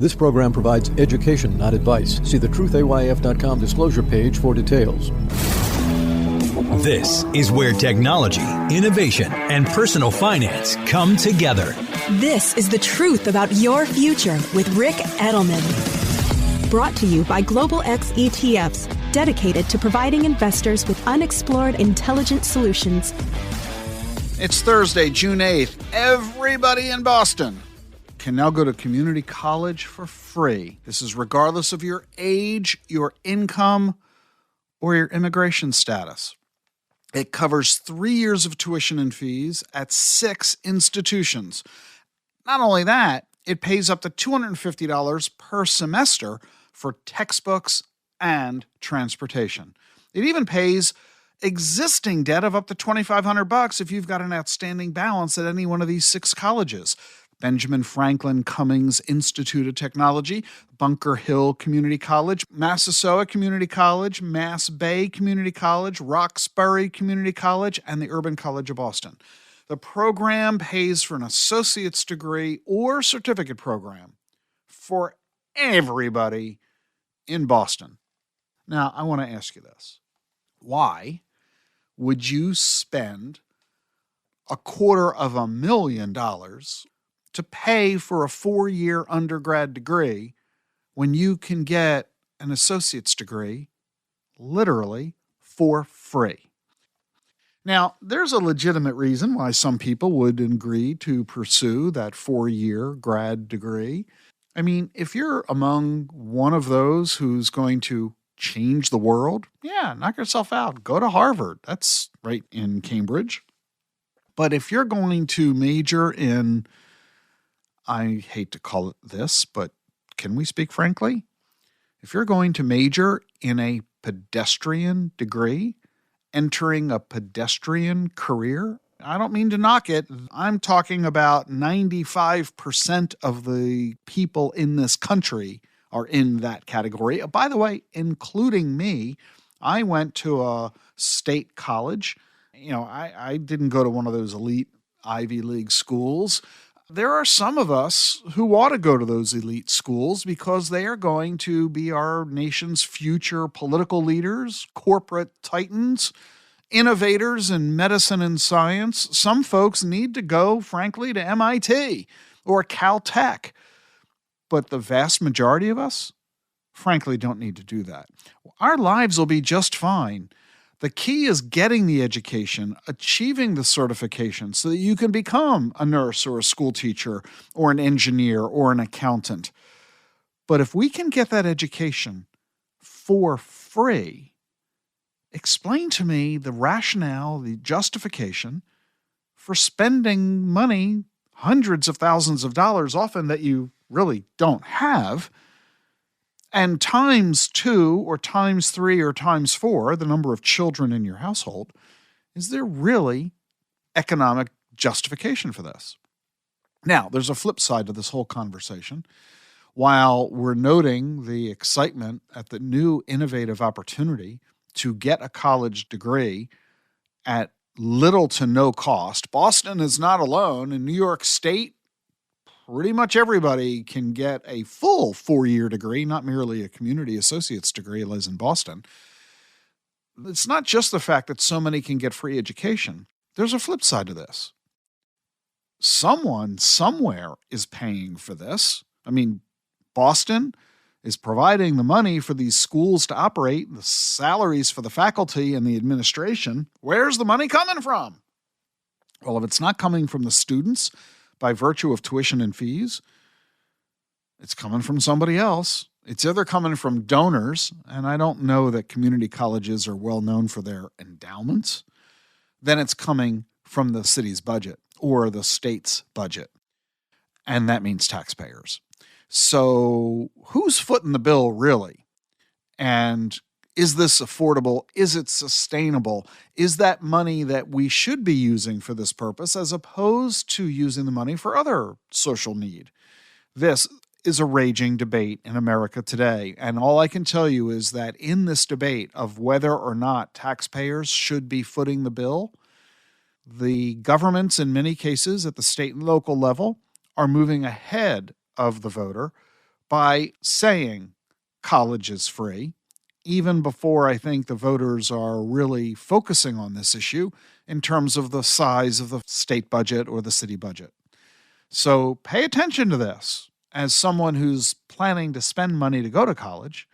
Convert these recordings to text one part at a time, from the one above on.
This program provides education, not advice. See the truthayf.com disclosure page for details. This is where technology, innovation, and personal finance come together. This is the truth about your future with Rick Edelman. Brought to you by Global X ETFs, dedicated to providing investors with unexplored intelligent solutions. It's Thursday, June 8th. Everybody in Boston can now go to community college for free. This is regardless of your age, your income, or your immigration status. It covers 3 years of tuition and fees at 6 institutions. Not only that, it pays up to $250 per semester for textbooks and transportation. It even pays existing debt of up to $2,500 if you've got an outstanding balance at any one of these 6 colleges. Benjamin Franklin Cummings Institute of Technology, Bunker Hill Community College, Massasoit Community College, Mass Bay Community College, Roxbury Community College, and the Urban College of Boston. The program pays for an associate's degree or certificate program for everybody in Boston. Now, I want to ask you this. Why would you spend $250,000 to pay for a 4-year undergrad degree when you can get an associate's degree literally for free? Now, there's a legitimate reason why some people would agree to pursue that 4-year grad degree. I mean, if you're among one of those who's going to change the world, yeah, knock yourself out. Go to Harvard. That's right in Cambridge. But if you're going to major in, I hate to call it this, but can we speak frankly? If you're going to major in a pedestrian degree, entering a pedestrian career, I don't mean to knock it. I'm talking about 95% of the people in this country are in that category. By the way, including me. I went to a state college. I didn't go to one of those elite Ivy League schools. There are some of us who ought to go to those elite schools because they are going to be our nation's future political leaders, corporate titans, innovators in medicine and science. Some folks need to go, frankly, to MIT or Caltech. But the vast majority of us, frankly, don't need to do that. Our lives will be just fine. The key is getting the education, achieving the certification so that you can become a nurse or a school teacher or an engineer or an accountant. But if we can get that education for free, explain to me the rationale, the justification for spending money, hundreds of thousands of dollars often that you really don't have, and times 2 or times 3 or times 4, the number of children in your household. Is there really economic justification for this? Now, there's a flip side to this whole conversation. While we're noting the excitement at the new innovative opportunity to get a college degree at little to no cost, Boston is not alone. In New York State, pretty much everybody can get a full 4-year degree, not merely a community associate's degree as in Boston. It's not just the fact that so many can get free education. There's a flip side to this. Someone somewhere is paying for this. I mean, Boston is providing the money for these schools to operate, the salaries for the faculty and the administration. Where's the money coming from? Well, if it's not coming from the students by virtue of tuition and fees, it's coming from somebody else. It's either coming from donors, and I don't know that community colleges are well known for their endowments, then it's coming from the city's budget or the state's budget, and that means taxpayers. So who's footing the bill really? And is this affordable? Is it sustainable? Is that money that we should be using for this purpose as opposed to using the money for other social need? This is a raging debate in America today. And all I can tell you is that in this debate of whether or not taxpayers should be footing the bill, the governments in many cases at the state and local level are moving ahead of the voter by saying college is free, even before I think the voters are really focusing on this issue in terms of the size of the state budget or the city budget. So pay attention to this as someone who's planning to spend money to go to college,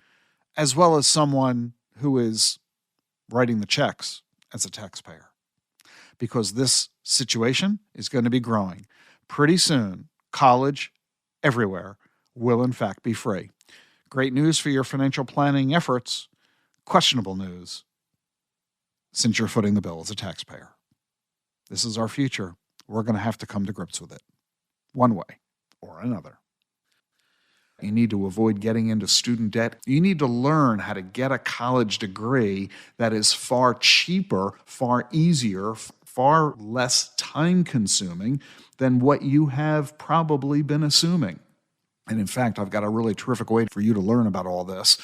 as well as someone who is writing the checks as a taxpayer. Because this situation is going to be growing. Pretty soon, college everywhere will in fact be free. Great news for your financial planning efforts. Questionable news since you're footing the bill as a taxpayer. This is our future. We're going to have to come to grips with it, one way or another. You need to avoid getting into student debt. You need to learn how to get a college degree that is far cheaper, far easier, far less time-consuming than what you have probably been assuming. And in fact, I've got a really terrific way for you to learn about all this.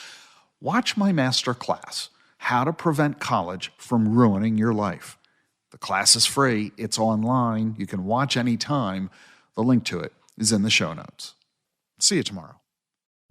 Watch my master class, How to Prevent College from Ruining Your Life. The class is free. It's online. You can watch anytime. The link to it is in the show notes. See you tomorrow.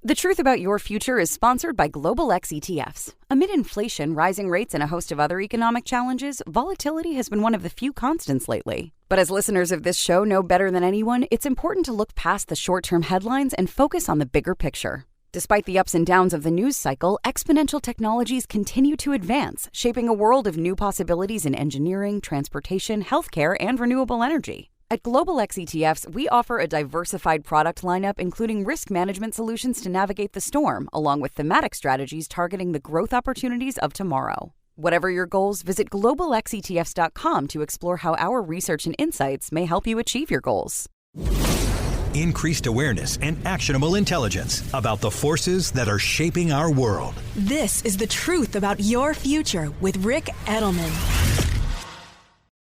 The Truth About Your Future is sponsored by Global X ETFs. Amid inflation, rising rates, and a host of other economic challenges, volatility has been one of the few constants lately. But as listeners of this show know better than anyone, it's important to look past the short-term headlines and focus on the bigger picture. Despite the ups and downs of the news cycle, exponential technologies continue to advance, shaping a world of new possibilities in engineering, transportation, healthcare, and renewable energy. At Global X ETFs, we offer a diversified product lineup, including risk management solutions to navigate the storm, along with thematic strategies targeting the growth opportunities of tomorrow. Whatever your goals, visit globalxetfs.com to explore how our research and insights may help you achieve your goals. Increased awareness and actionable intelligence about the forces that are shaping our world. This is The Truth About Your Future with Rick Edelman.